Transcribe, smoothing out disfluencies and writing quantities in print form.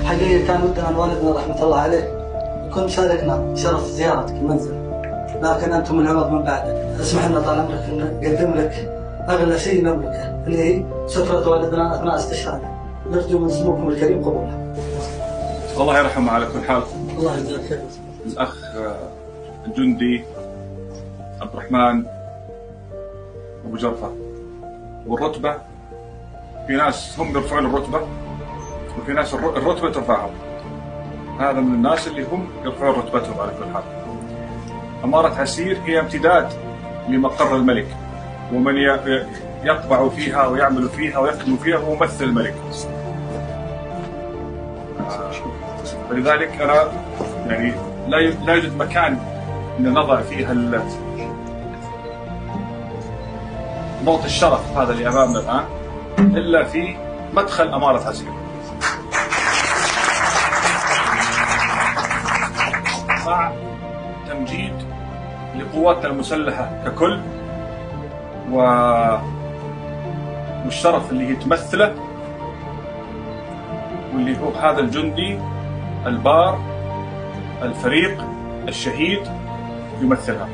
حقيقة كان ودنا أن والدنا رحمة الله عليه يكون شاركنا شرف زيارتك المنزل، لكن أنتم العوض من بعده. اسمح لنا طال عمرك أن نقدم لك أغلى شيء نملكه اللي هي سترة والدنا أثناء استشهاده. نرجو من سموكم الكريم قبولها. الله يرحمه على كل حال. الله يجزاك خير. الأخ الجندي عبد الرحمن أبو جرفة، والرتبة في ناس هم يرفعون الرتبة وفي ناس الرتبة ترفعهم. هذا من الناس اللي هم يرفعون رتبتهم على كل حال. أمارة عسير هي امتداد لمقر الملك، ومن يطبع فيها ويعمل فيها ويخدم فيها هو ممثل الملك. فلذلك أنا يعني لا يوجد مكان أن نضع فيها نقطة الشرف هذا اللي أمامنا الآن إلا في مدخل أمارة عسير. مع تمجيد لقواتنا المسلحة ككل والشرف اللي هي تمثله، واللي هو هذا الجندي البار الفريق الشهيد يمثلها.